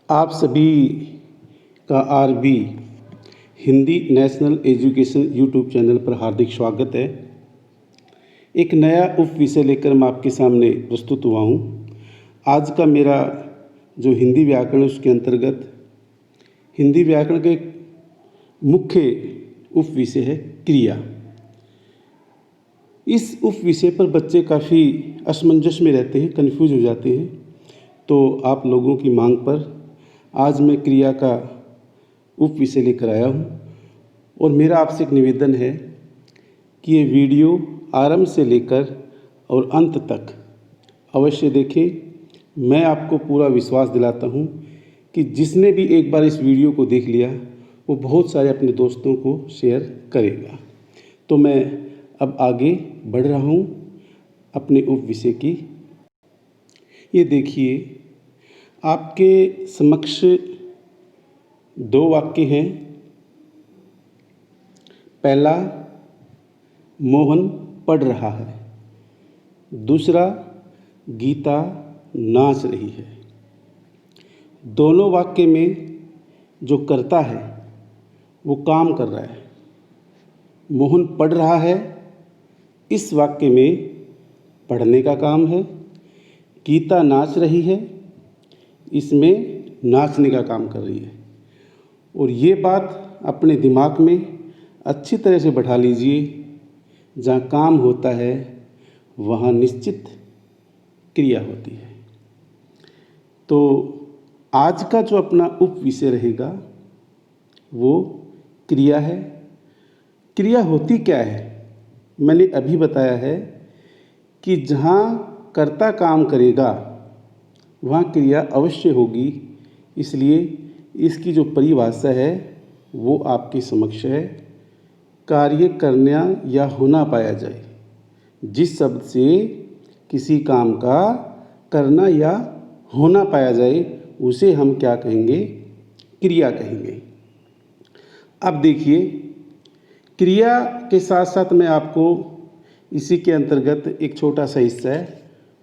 आप सभी का RB Hindi national education YouTube channel पर हार्दिक स्वागत है। एक नया उप विषय लेकर मैं आपके सामने प्रस्तुत हुआ हूँ। आज का मेरा जो हिंदी व्याकरण उसके अंतर्गत हिंदी व्याकरण का एक मुख्य उप विषय है क्रिया। इस उप विषय पर बच्चे काफ़ी असमंजस में रहते हैं, कन्फ्यूज हो जाते हैं। तो आप लोगों की मांग पर आज मैं क्रिया का उप विषय लेकर आया हूँ और मेरा आपसे एक निवेदन है कि ये वीडियो आरंभ से लेकर और अंत तक अवश्य देखें। मैं आपको पूरा विश्वास दिलाता हूँ कि जिसने भी एक बार इस वीडियो को देख लिया वो बहुत सारे अपने दोस्तों को शेयर करेगा। तो मैं अब आगे बढ़ रहा हूँ अपने उप विषय की। ये देखिए, आपके समक्ष दो वाक्य हैं। पहला, मोहन पढ़ रहा है। दूसरा, गीता नाच रही है। दोनों वाक्य में जो कर्ता है वो काम कर रहा है। मोहन पढ़ रहा है, इस वाक्य में पढ़ने का काम है। गीता नाच रही है, इसमें नाचने का काम कर रही है। और ये बात अपने दिमाग में अच्छी तरह से बैठा लीजिए, जहाँ काम होता है वहाँ निश्चित क्रिया होती है। तो आज का जो अपना उप विषय रहेगा वो क्रिया है। क्रिया होती क्या है? मैंने अभी बताया है कि जहाँ कर्ता काम करेगा वहाँ क्रिया अवश्य होगी। इसलिए इसकी जो परिभाषा है वो आपके समक्ष है। कार्य करना या होना पाया जाए। जिस शब्द से किसी काम का करना या होना पाया जाए उसे हम क्या कहेंगे? क्रिया कहेंगे। अब देखिए, क्रिया के साथ साथ मैं आपको इसी के अंतर्गत एक छोटा सा हिस्सा है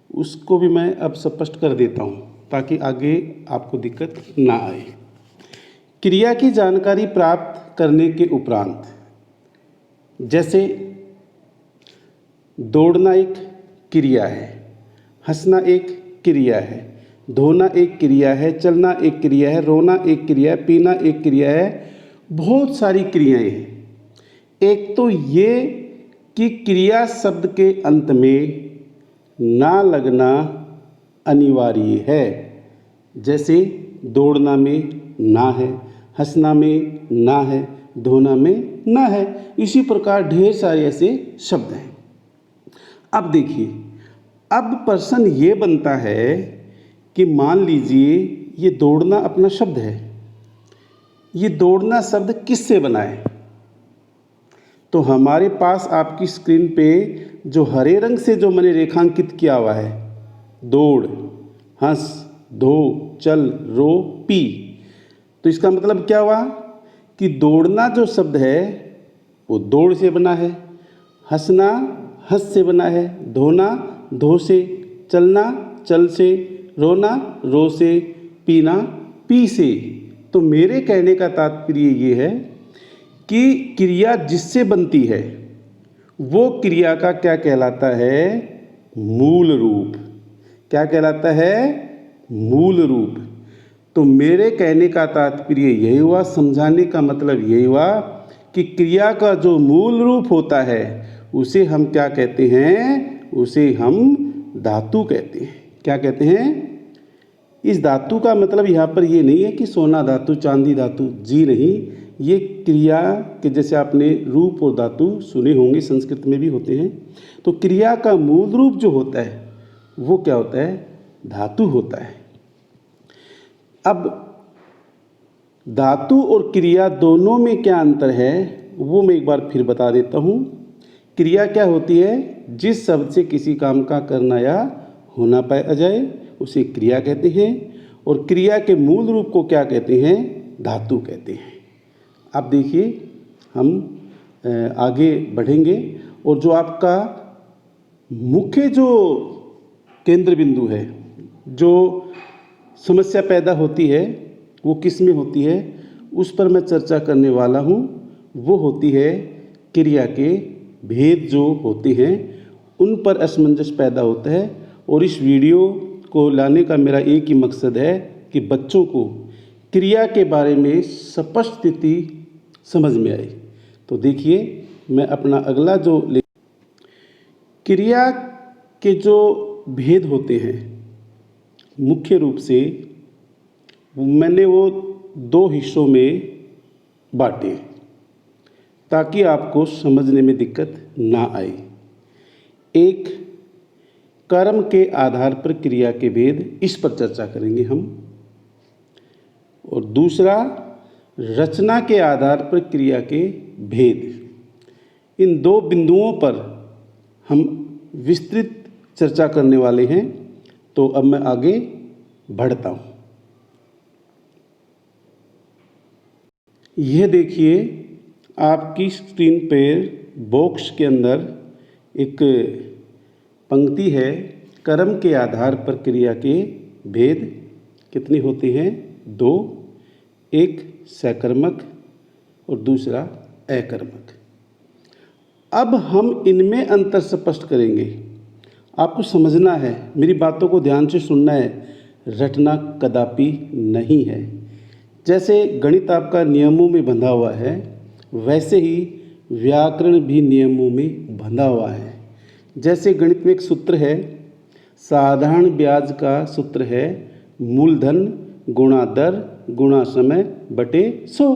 उसको भी मैं अब स्पष्ट कर देता हूँ ताकि आगे आपको दिक्कत ना आए। क्रिया की जानकारी प्राप्त करने के उपरांत, जैसे दौड़ना एक क्रिया है, हंसना एक क्रिया है, धोना एक क्रिया है, चलना एक क्रिया है, रोना एक क्रिया है, पीना एक क्रिया है। बहुत सारी क्रियाएं हैं। एक तो ये कि क्रिया शब्द के अंत में ना लगना अनिवार्य है। जैसे दौड़ना में ना है, हंसना में ना है, धोना में ना है। इसी प्रकार ढेर सारे ऐसे शब्द हैं। अब देखिए, अब प्रश्न ये बनता है कि मान लीजिए ये दौड़ना अपना शब्द है। ये दौड़ना शब्द किससे बना है? तो हमारे पास आपकी स्क्रीन पे जो हरे रंग से जो मैंने रेखांकित किया हुआ है, दौड़, हंस, धो, चल, रो, पी, तो इसका मतलब क्या हुआ कि दौड़ना जो शब्द है वो दौड़ से बना है, हंसना हंस से बना है, धोना धो से, चलना चल से, रोना रो से, पीना पी से। तो मेरे कहने का तात्पर्य ये है कि क्रिया जिससे बनती है वो क्रिया का क्या कहलाता है? मूल रूप। क्या कहलाता है? मूल रूप। तो मेरे कहने का तात्पर्य यही हुआ, समझाने का मतलब यही हुआ कि क्रिया का जो मूल रूप होता है उसे हम क्या कहते हैं? उसे हम धातु कहते हैं। क्या कहते हैं? इस धातु का मतलब यहाँ पर ये नहीं है कि सोना धातु, चांदी धातु, जी नहीं। ये क्रिया के जैसे आपने रूप और धातु सुने होंगे, संस्कृत में भी होते हैं। तो क्रिया का मूल रूप जो होता है वो क्या होता है? धातु होता है। अब धातु और क्रिया दोनों में क्या अंतर है वो मैं एक बार फिर बता देता हूँ। क्रिया क्या होती है? जिस शब्द से किसी काम का करना या होना पाया जाए उसे क्रिया कहते हैं। और क्रिया के मूल रूप को क्या कहते हैं? धातु कहते हैं। अब देखिए, हम आगे बढ़ेंगे और जो आपका मुख्य जो केंद्र बिंदु है, जो समस्या पैदा होती है वो किस में होती है, उस पर मैं चर्चा करने वाला हूँ। वो होती है क्रिया के भेद जो होते हैं उन पर असमंजस पैदा होता है। और इस वीडियो को लाने का मेरा एक ही मकसद है कि बच्चों को क्रिया के बारे में स्पष्ट स्थिति समझ में आए। तो देखिए, मैं अपना अगला जो क्रिया के जो भेद होते हैं मुख्य रूप से मैंने वो 2 हिस्सों में बांटे ताकि आपको समझने में दिक्कत ना आए। एक, कर्म के आधार पर क्रिया के भेद, इस पर चर्चा करेंगे हम। और दूसरा, रचना के आधार पर क्रिया के भेद। इन 2 बिंदुओं पर हम विस्तृत चर्चा करने वाले हैं। तो अब मैं आगे बढ़ता हूँ। यह देखिए, आपकी स्क्रीन पर बॉक्स के अंदर एक पंक्ति है, कर्म के आधार पर क्रिया के भेद कितने होते हैं? 2, एक सकर्मक और दूसरा अकर्मक। अब हम इनमें अंतर स्पष्ट करेंगे। आपको समझना है, मेरी बातों को ध्यान से सुनना है, रटना कदापि नहीं है। जैसे गणित आपका नियमों में बंधा हुआ है, वैसे ही व्याकरण भी नियमों में बंधा हुआ है। जैसे गणित में एक सूत्र है, साधारण ब्याज का सूत्र है मूलधन गुणा दर गुणा समय बटे 100।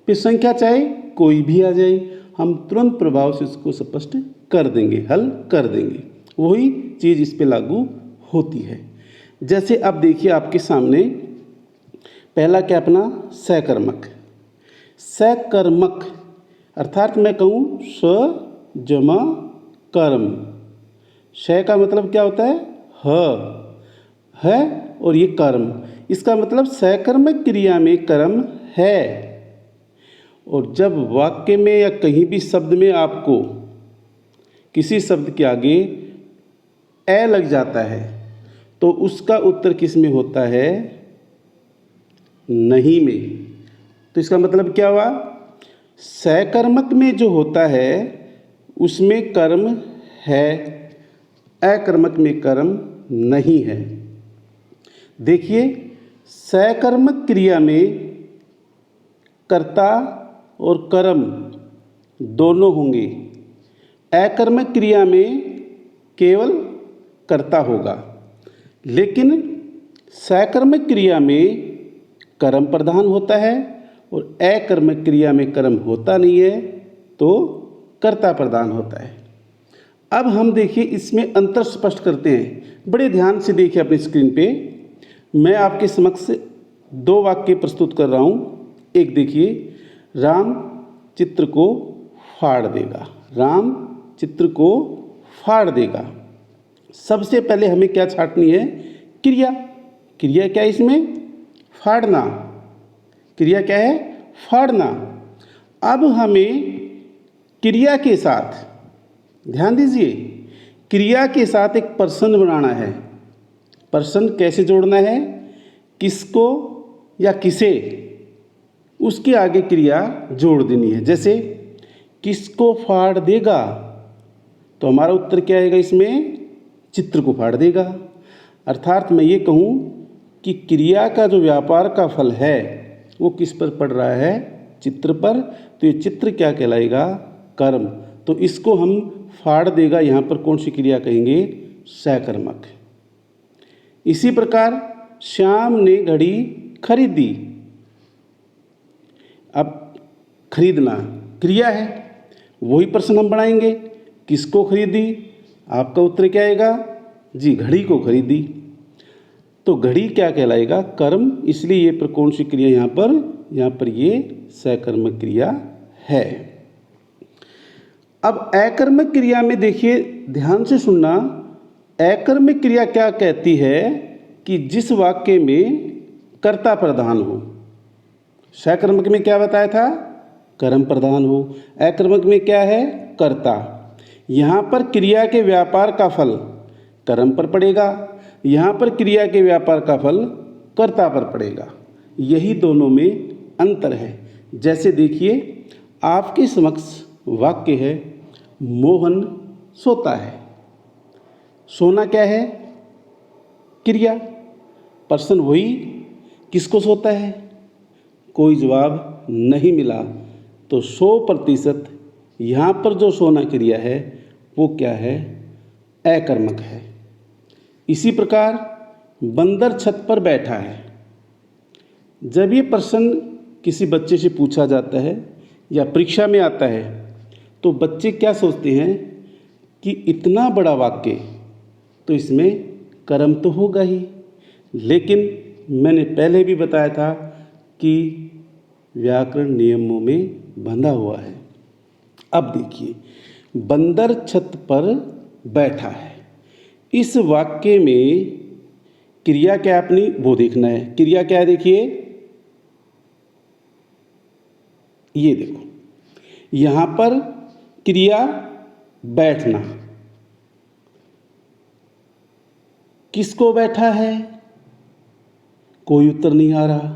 फिर संख्या चाहे कोई भी आ जाए, हम तुरंत प्रभाव से इसको स्पष्ट कर देंगे, हल कर देंगे। वही चीज़ इस पे लागू होती है। जैसे अब देखिए आपके सामने पहला क्या अपना सकर्मक। सकर्मक अर्थात मैं कहूँ स जमा कर्म। श का मतलब क्या होता है? है और ये कर्म। इसका मतलब सकर्मक क्रिया में कर्म है। और जब वाक्य में या कहीं भी शब्द में आपको किसी शब्द के आगे ए लग जाता है तो उसका उत्तर किस में होता है? नहीं में। तो इसका मतलब क्या हुआ? सकर्मक में जो होता है उसमें कर्म है, अकर्मक में कर्म नहीं है। देखिए, सकर्मक क्रिया में कर्ता और कर्म दोनों होंगे, अकर्मक क्रिया में केवल कर्ता होगा। लेकिन सकर्मक क्रिया में कर्म प्रधान होता है और अकर्मक क्रिया में कर्म होता नहीं है, तो कर्ता प्रधान होता है। अब हम देखिए इसमें अंतर स्पष्ट करते हैं। बड़े ध्यान से देखिए अपनी स्क्रीन पे, मैं आपके समक्ष 2 वाक्य प्रस्तुत कर रहा हूँ। एक देखिए, राम चित्र को फाड़ देगा। राम चित्र को फाड़ देगा। सबसे पहले हमें क्या छांटनी है? क्रिया। क्रिया क्या है इसमें? फाड़ना। क्रिया क्या है? फाड़ना। अब हमें क्रिया के साथ, ध्यान दीजिए, क्रिया के साथ एक पर्सन बनाना है। पर्सन कैसे जोड़ना है? किसको या किसे, उसके आगे क्रिया जोड़ देनी है। जैसे किसको फाड़ देगा, तो हमारा उत्तर क्या आएगा इसमें? चित्र को फाड़ देगा। अर्थात मैं ये कहूँ कि क्रिया का जो व्यापार का फल है वो किस पर पड़ रहा है? चित्र पर। तो ये चित्र क्या कहलाएगा? कर्म। तो इसको हम फाड़ देगा यहाँ पर कौन सी क्रिया कहेंगे? सकर्मक। इसी प्रकार श्याम ने घड़ी खरीदी। अब खरीदना क्रिया है, वही प्रश्न हम बनाएंगे, किसको खरीदी? आपका उत्तर क्या आएगा? जी, घड़ी को खरीदी। तो घड़ी क्या कहलाएगा? कर्म। इसलिए ये पर कौन सी क्रिया यहाँ पर ये सकर्मक क्रिया है। अब अकर्मक क्रिया में देखिए, ध्यान से सुनना, अकर्मक क्रिया क्या कहती है कि जिस वाक्य में कर्ता प्रधान हो। सकर्मक में क्या बताया था? कर्म प्रधान हो। अकर्मक में क्या है? कर्ता। यहाँ पर क्रिया के व्यापार का फल कर्म पर पड़ेगा, यहाँ पर क्रिया के व्यापार का फल कर्ता पर पड़ेगा। यही दोनों में अंतर है। जैसे देखिए, आपके समक्ष वाक्य है, मोहन सोता है। सोना क्या है? क्रिया। पर्सन वही, किसको सोता है? कोई जवाब नहीं मिला। तो 100% यहाँ पर जो सोना क्रिया है वो क्या है? अकर्मक है। इसी प्रकार बंदर छत पर बैठा है। जब ये प्रश्न किसी बच्चे से पूछा जाता है या परीक्षा में आता है तो बच्चे क्या सोचते हैं कि इतना बड़ा वाक्य, तो इसमें कर्म तो होगा ही। लेकिन मैंने पहले भी बताया था कि व्याकरण नियमों में बंधा हुआ है। अब देखिए, बंदर छत पर बैठा है। इस वाक्य में क्रिया क्या है अपनी, वो देखना है। क्रिया क्या है? देखिए, ये देखो, यहाँ पर क्रिया बैठना। किसको बैठा है? कोई उत्तर नहीं आ रहा,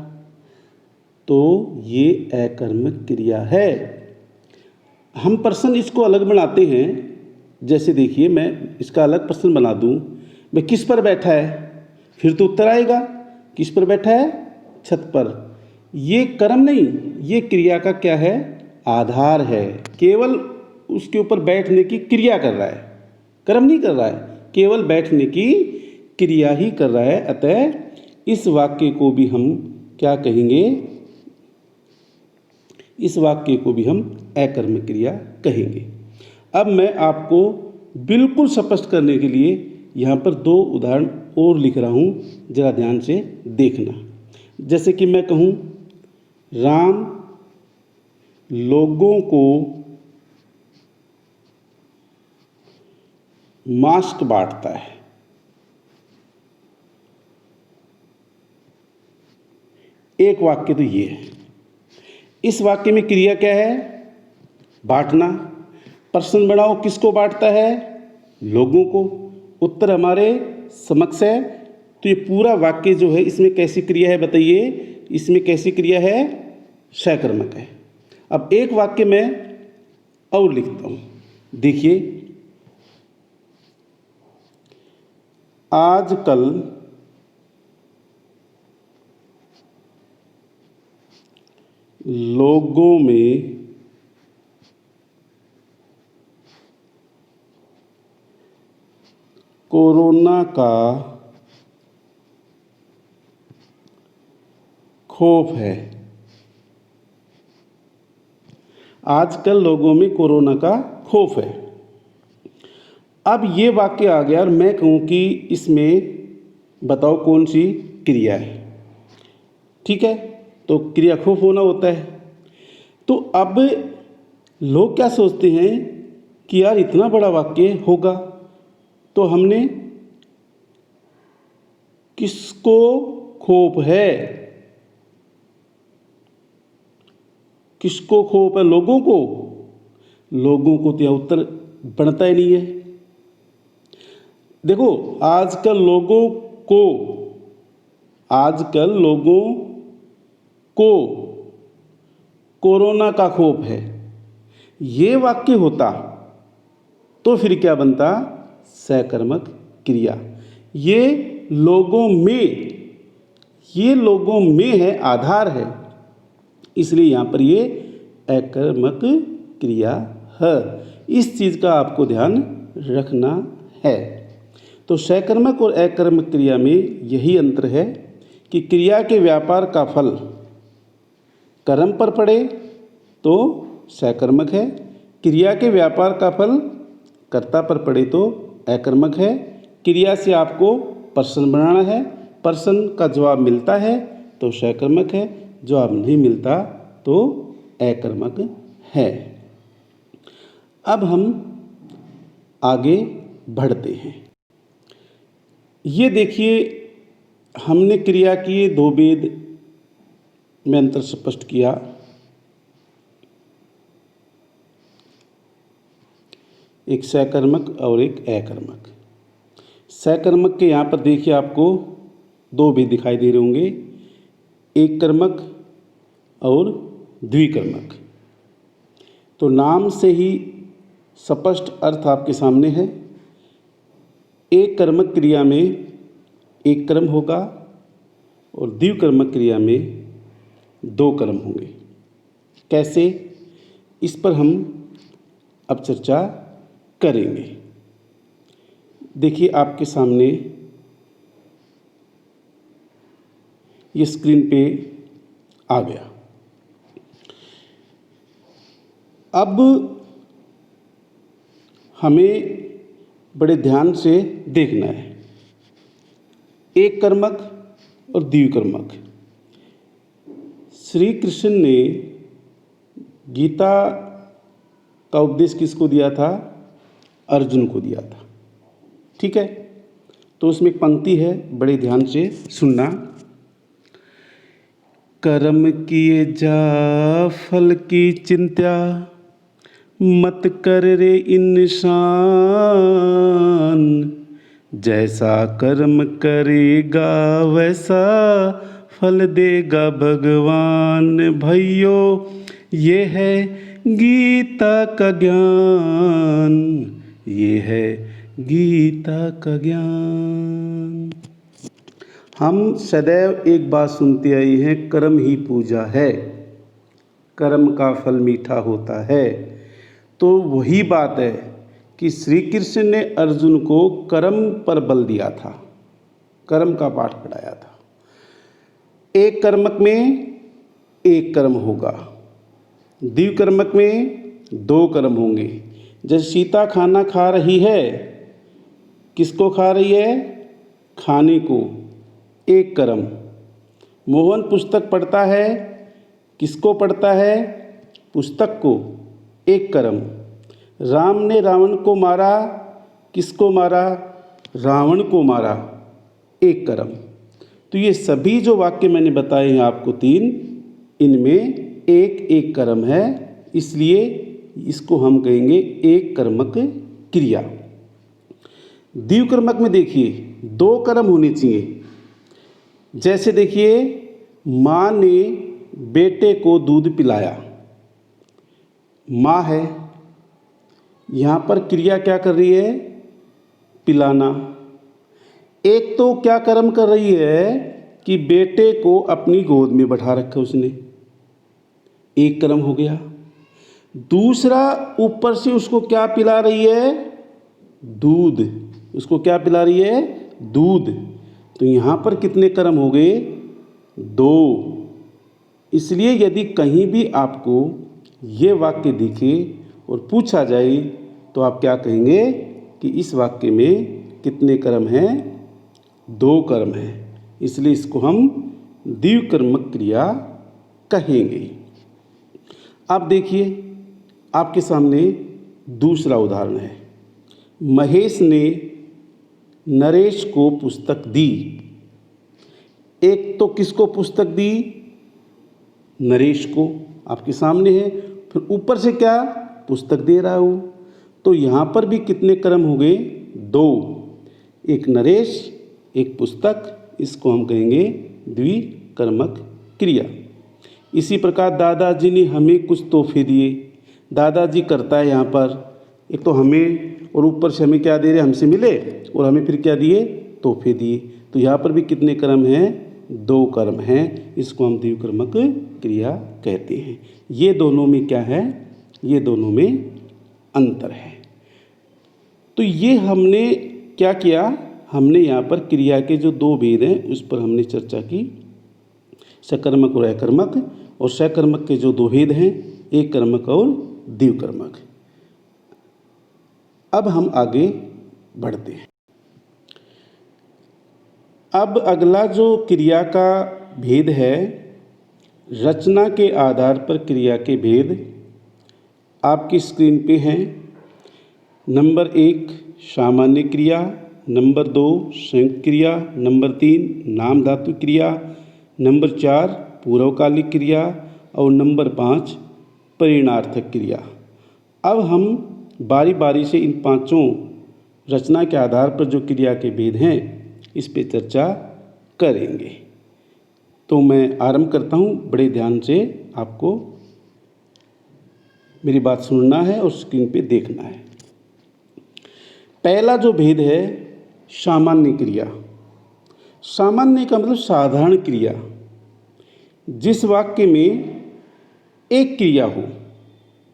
तो ये अकर्मक क्रिया है। हम प्रश्न इसको अलग बनाते हैं। जैसे देखिए, मैं इसका अलग प्रश्न बना दूं, भाई किस पर बैठा है, फिर तो उत्तर आएगा। किस पर बैठा है? छत पर। ये कर्म नहीं, ये क्रिया का क्या है? आधार है। केवल उसके ऊपर बैठने की क्रिया कर रहा है, कर्म नहीं कर रहा है, केवल बैठने की क्रिया ही कर रहा है। अतः इस वाक्य को भी हम क्या कहेंगे? इस वाक्य को भी हम अकर्मक क्रिया कहेंगे। अब मैं आपको बिल्कुल स्पष्ट करने के लिए यहाँ पर 2 उदाहरण और लिख रहा हूँ, ज़रा ध्यान से देखना। जैसे कि मैं कहूँ, राम लोगों को मास्क बांटता है। एक वाक्य तो ये है। इस वाक्य में क्रिया क्या है? बांटना। प्रश्न बनाओ, किसको बांटता है? लोगों को। उत्तर हमारे समक्ष है। तो ये पूरा वाक्य जो है, इसमें कैसी क्रिया है बताइए? इसमें कैसी क्रिया है? सकर्मक है। अब एक वाक्य मैं और लिखता हूँ। देखिए, आजकल लोगों में कोरोना का खौफ है। आजकल लोगों में कोरोना का खौफ है। अब ये वाक्य आ गया और मैं कहूँ कि इसमें बताओ कौन सी क्रिया है। ठीक है, तो क्रिया खौफ होना होता है। तो अब लोग क्या सोचते हैं कि यार इतना बड़ा वाक्य होगा, तो हमने किसको खौफ है? किसको खौफ है? लोगों को। लोगों को तो यह उत्तर बनता ही नहीं है। देखो, आजकल लोगों को कोरोना का खौफ है। ये वाक्य होता तो फिर क्या बनता? सकर्मक क्रिया। ये लोगों में है, आधार है, इसलिए यहाँ पर ये अकर्मक क्रिया है। इस चीज़ का आपको ध्यान रखना है। तो सकर्मक और अकर्मक क्रिया में यही अंतर है कि क्रिया के व्यापार का फल कर्म पर पड़े तो सकर्मक है, क्रिया के व्यापार का फल कर्ता पर पड़े तो अकर्मक है। क्रिया से आपको प्रश्न बनाना है, प्रश्न का जवाब मिलता है तो सकर्मक है, जवाब नहीं मिलता तो अकर्मक है। अब हम आगे बढ़ते हैं। ये देखिए, हमने क्रिया की 2 भेद में अंतर स्पष्ट किया। एक सकर्मक और एक अकर्मक। सकर्मक के यहाँ पर देखिए आपको 2 भेद दिखाई दे रहे होंगे। एक कर्मक और द्विकर्मक। तो नाम से ही स्पष्ट अर्थ आपके सामने है। एक कर्मक क्रिया में एक कर्म होगा और द्विकर्मक क्रिया में दो कर्म होंगे। कैसे, इस पर हम अब चर्चा करेंगे। देखिए आपके सामने ये स्क्रीन पे आ गया। अब हमें बड़े ध्यान से देखना है, एक कर्मक और द्विकर्मक। श्री कृष्ण ने गीता का उपदेश किसको दिया था? अर्जुन को दिया था। ठीक है, तो उसमें एक पंक्ति है, बड़े ध्यान से सुनना। कर्म किए जा फल की चिंता, मत कर रे इंसान, जैसा कर्म करेगा वैसा फल देगा भगवान। भाइयों, ये है गीता का ज्ञान, ये है गीता का ज्ञान। हम सदैव एक बात सुनते आए हैं, कर्म ही पूजा है, कर्म का फल मीठा होता है। तो वही बात है कि श्री कृष्ण ने अर्जुन को कर्म पर बल दिया था, कर्म का पाठ पढ़ाया था। एक कर्मक में एक कर्म होगा, द्विकर्मक में दो कर्म होंगे। जैसे सीता खाना खा रही है, किसको खा रही है? खाने को, एक कर्म। मोहन पुस्तक पढ़ता है, किसको पढ़ता है? पुस्तक को, एक कर्म। राम ने रावण को मारा, किसको मारा? रावण को मारा, एक कर्म। तो ये सभी जो वाक्य मैंने बताए हैं आपको तीन, इनमें एक एक कर्म है, इसलिए इसको हम कहेंगे एक कर्मक क्रिया। द्विकर्मक में देखिए दो कर्म होने चाहिए। जैसे देखिए, माँ ने बेटे को दूध पिलाया, माँ है, यहाँ पर क्रिया क्या कर रही है? पिलाना। एक तो क्या कर्म कर रही है कि बेटे को अपनी गोद में बैठा रखा उसने, एक कर्म हो गया। दूसरा, ऊपर से उसको क्या पिला रही है? दूध। उसको क्या पिला रही है? दूध। तो यहाँ पर कितने कर्म हो गए? दो। इसलिए यदि कहीं भी आपको ये वाक्य दिखे और पूछा जाए तो आप क्या कहेंगे कि इस वाक्य में कितने कर्म हैं? दो कर्म हैं। इसलिए इसको हम द्विकर्मक क्रिया कहेंगे। अब देखिए आपके सामने दूसरा उदाहरण है। महेश ने नरेश को पुस्तक दी। एक तो किसको पुस्तक दी? नरेश को, आपके सामने है। फिर ऊपर से क्या? पुस्तक दे रहा हूँ। तो यहाँ पर भी कितने कर्म हो गए? दो। एक नरेश, एक पुस्तक, इसको हम कहेंगे द्विकर्मक क्रिया। इसी प्रकार दादाजी ने हमें कुछ तोहफे दिए। दादाजी करता है यहाँ पर, एक तो हमें और ऊपर से हमें क्या दे रहे? हमसे मिले और हमें फिर क्या दिए? तोहफे दिए। तो यहाँ पर भी कितने कर्म हैं? दो कर्म हैं। इसको हम द्विकर्मक क्रिया कहते हैं। ये दोनों में क्या है? ये दोनों में अंतर है। तो ये हमने क्या किया? हमने यहाँ पर क्रिया के जो दो भेद हैं उस पर हमने चर्चा की, सकर्मक और अकर्मक, और सकर्मक के जो दो भेद हैं, एक कर्मक और द्विकर्मक। अब हम आगे बढ़ते हैं। अब अगला जो क्रिया का भेद है, रचना के आधार पर क्रिया के भेद आपकी स्क्रीन पे हैं। नंबर 1 सामान्य क्रिया, नंबर 2 संयुक्त क्रिया, नंबर 3 नाम धातु क्रिया, नंबर 4 पूर्वकालिक क्रिया और नंबर 5 परिणार्थक क्रिया। अब हम बारी बारी से इन पांचों रचना के आधार पर जो क्रिया के भेद हैं इस पे चर्चा करेंगे। तो मैं आरंभ करता हूँ। बड़े ध्यान से आपको मेरी बात सुनना है और स्क्रीन पे देखना है। पहला जो भेद है सामान्य क्रिया। सामान्य का मतलब साधारण क्रिया। जिस वाक्य में एक क्रिया हो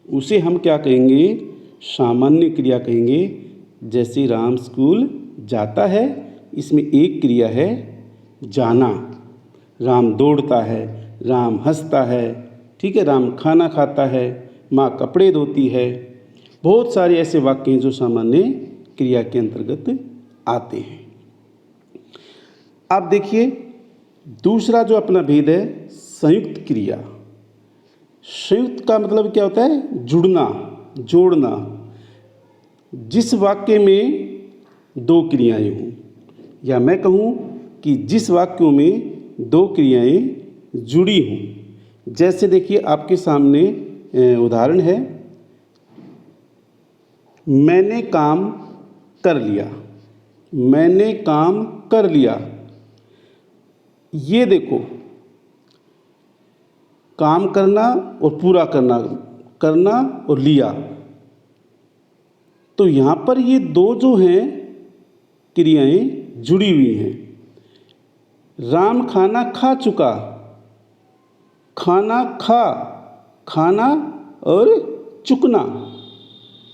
उसे हम क्या कहेंगे? सामान्य क्रिया कहेंगे। जैसे राम स्कूल जाता है, इसमें एक क्रिया है जाना। राम दौड़ता है, राम हंसता है, ठीक है, राम खाना खाता है, माँ कपड़े धोती है। बहुत सारे ऐसे वाक्य हैं जो सामान्य क्रिया के अंतर्गत आते हैं। अब देखिए दूसरा जो अपना भेद है संयुक्त क्रिया। संयुक्त का मतलब क्या होता है? जुड़ना, जोड़ना। जिस वाक्य में दो क्रियाएं हों, या मैं कहूँ कि जिस वाक्यों में दो क्रियाएं जुड़ी हों। जैसे देखिए आपके सामने उदाहरण है, मैंने काम कर लिया। मैंने काम कर लिया। ये देखो, काम करना और पूरा करना, करना और लिया। तो यहाँ पर ये दो जो हैं क्रियाएं जुड़ी हुई हैं। राम खाना खा चुका। खाना खा, खाना और चुकना,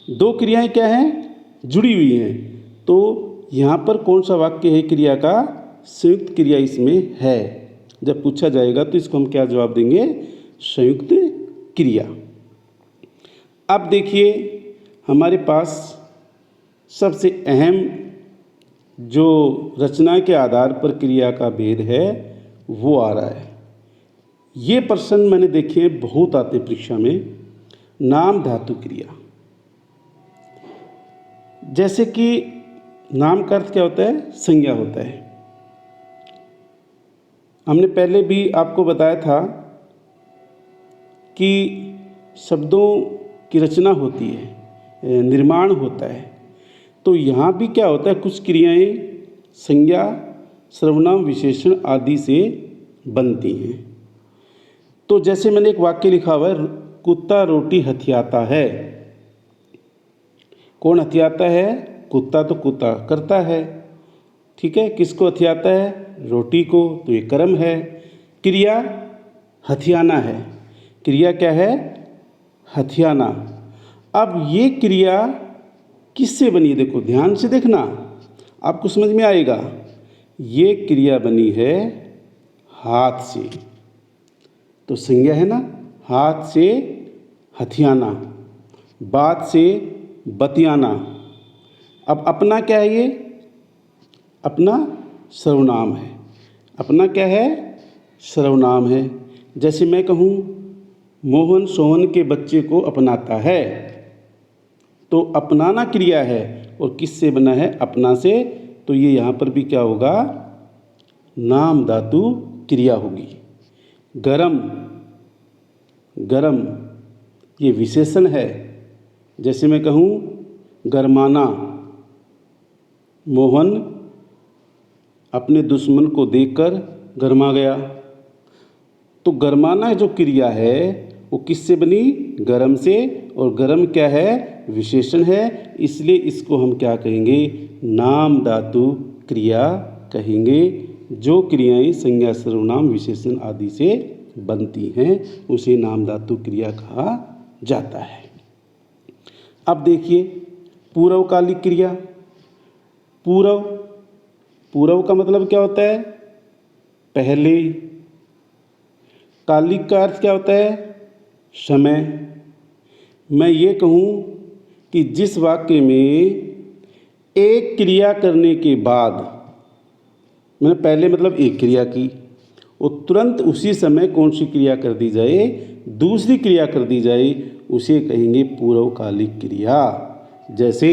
दो क्रियाएं क्या हैं? जुड़ी हुई हैं। तो यहाँ पर कौन सा वाक्य है क्रिया का? संयुक्त क्रिया इसमें है। जब पूछा जाएगा तो इसको हम क्या जवाब देंगे? संयुक्त क्रिया। अब देखिए हमारे पास सबसे अहम जो रचना के आधार पर क्रिया का भेद है वो आ रहा है। ये प्रश्न मैंने देखे हैं, बहुत आते हैं परीक्षा में। नाम धातु क्रिया। जैसे कि नाम का अर्थ क्या होता है? संज्ञा होता है। हमने पहले भी आपको बताया था कि शब्दों की रचना होती है, निर्माण होता है। तो यहाँ भी क्या होता है? कुछ क्रियाएं संज्ञा, सर्वनाम, विशेषण आदि से बनती हैं। तो जैसे मैंने एक वाक्य लिखा हुआ है, कुत्ता रोटी हथियाता है। कौन हथियाता है? कुत्ता। तो कुत्ता करता है, ठीक है। किसको हथियाता है? रोटी को। तो ये कर्म है। क्रिया हथियाना है। क्रिया क्या है? हथियाना। अब ये क्रिया किससे बनी? देखो ध्यान से देखना, आपको समझ में आएगा। ये क्रिया बनी है हाथ से। तो संज्ञा है ना, हाथ से हथियाना, बात से बतियाना। अब अपना क्या है? ये अपना सर्वनाम है। अपना क्या है? सर्वनाम है। जैसे मैं कहूँ मोहन सोहन के बच्चे को अपनाता है, तो अपनाना क्रिया है और किससे बना है? अपना से। तो ये यहाँ पर भी क्या होगा? नाम धातु क्रिया होगी। गरम, गरम ये विशेषण है। जैसे मैं कहूँ गरमाना, मोहन अपने दुश्मन को देखकर गरमा गया। तो गरमाना जो क्रिया है वो किससे बनी? गरम से। और गरम क्या है? विशेषण है। इसलिए इसको हम क्या कहेंगे? नाम धातु क्रिया कहेंगे। जो क्रियाएं संज्ञा, सर्वनाम, विशेषण आदि से बनती हैं उसे नाम धातु क्रिया कहा जाता है। अब देखिए पूर्वकालिक क्रिया। पूर्व, पूर्व का मतलब क्या होता है? पहले। कालिक का अर्थ क्या होता है? समय। मैं ये कहूँ कि जिस वाक्य में एक क्रिया करने के बाद, मैंने पहले मतलब एक क्रिया की और तुरंत उसी समय कौन सी क्रिया कर दी जाए? दूसरी क्रिया कर दी जाए, उसे कहेंगे पूर्वकालिक क्रिया। जैसे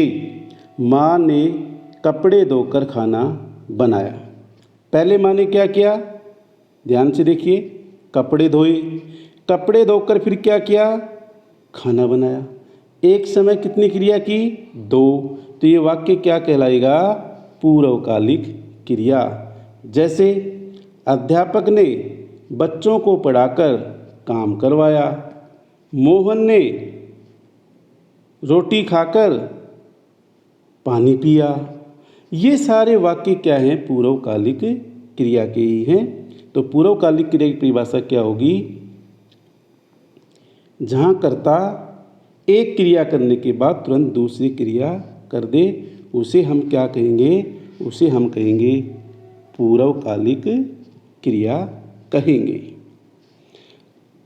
माँ ने कपड़े धोकर खाना बनाया। पहले माँ ने क्या किया? ध्यान से देखिए, कपड़े धोए। कपड़े धोकर फिर क्या किया? खाना बनाया। एक समय कितनी क्रिया की? दो। तो ये वाक्य क्या कहलाएगा? पूर्वकालिक क्रिया। जैसे अध्यापक ने बच्चों को पढ़ाकर काम करवाया। मोहन ने रोटी खाकर पानी पिया। ये सारे वाक्य क्या हैं? पूर्वकालिक क्रिया के ही हैं। तो पूर्वकालिक क्रिया की परिभाषा क्या होगी? जहाँ कर्ता एक क्रिया करने के बाद तुरंत दूसरी क्रिया कर दे, उसे हम क्या कहेंगे? उसे हम कहेंगे पूर्वकालिक क्रिया कहेंगे।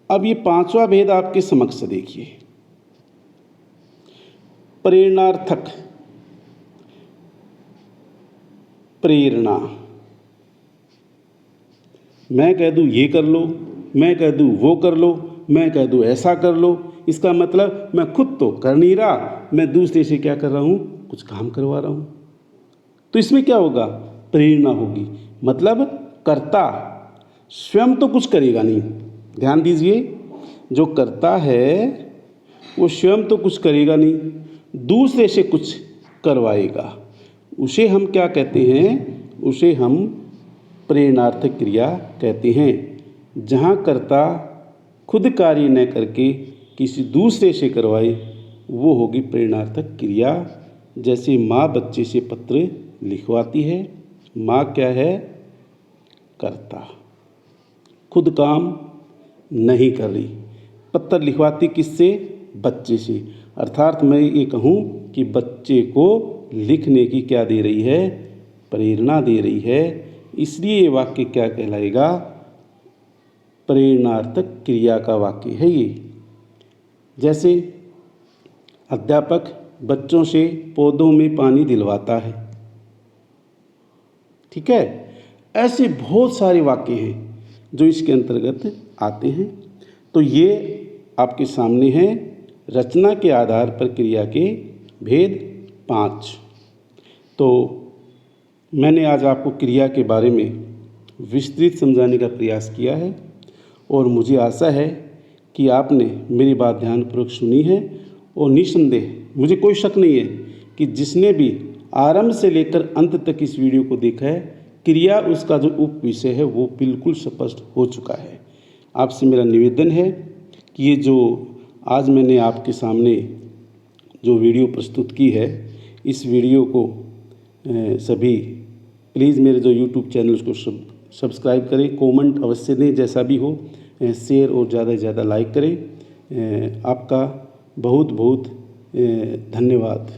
अब ये पांचवा भेद आपके समक्ष देखिए। प्रेरणार्थक, प्रेरणा। मैं कह दूँ ये कर लो, मैं कह दूँ वो कर लो, मैं कह दूँ ऐसा कर लो, इसका मतलब मैं खुद तो कर नहीं रहा, मैं दूसरे से क्या कर रहा हूँ? कुछ काम करवा रहा हूँ। तो इसमें क्या होगा? प्रेरणा होगी। मतलब कर्ता स्वयं तो कुछ करेगा नहीं। ध्यान दीजिए, जो कर्ता है वो स्वयं तो कुछ करेगा नहीं, दूसरे से कुछ करवाएगा। उसे हम क्या कहते हैं? उसे हम प्रेरणार्थक क्रिया कहते हैं। जहाँ कर्ता खुद कार्य न करके किसी दूसरे से करवाए, वो होगी प्रेरणार्थक क्रिया। जैसे माँ बच्चे से पत्र लिखवाती है। माँ क्या है? कर्ता, खुद काम नहीं कर रही, पत्र लिखवाती किससे? बच्चे से। अर्थात मैं ये कहूँ कि बच्चे को लिखने की क्या दे रही है? प्रेरणा दे रही है। इसलिए ये वाक्य क्या कहलाएगा? प्रेरणार्थक क्रिया का वाक्य है ये। जैसे अध्यापक बच्चों से पौधों में पानी दिलवाता है। ठीक है, ऐसे बहुत सारे वाक्य हैं जो इसके अंतर्गत आते हैं। तो ये आपके सामने हैं रचना के आधार पर क्रिया के भेद 5। तो मैंने आज आपको क्रिया के बारे में विस्तृत समझाने का प्रयास किया है और मुझे आशा है कि आपने मेरी बात ध्यानपूर्वक सुनी है। और निस्संदेह मुझे कोई शक नहीं है कि जिसने भी आरंभ से लेकर अंत तक इस वीडियो को देखा है, क्रिया उसका जो उप विषय है वो बिल्कुल स्पष्ट हो चुका है। आपसे मेरा निवेदन है कि ये जो आज मैंने आपके सामने जो वीडियो प्रस्तुत की है, इस वीडियो को सभी प्लीज़ मेरे जो यूट्यूब चैनल को सब्सक्राइब करें, कमेंट अवश्य दें, जैसा भी हो, शेयर और ज़्यादा से ज़्यादा लाइक करें। आपका बहुत बहुत धन्यवाद।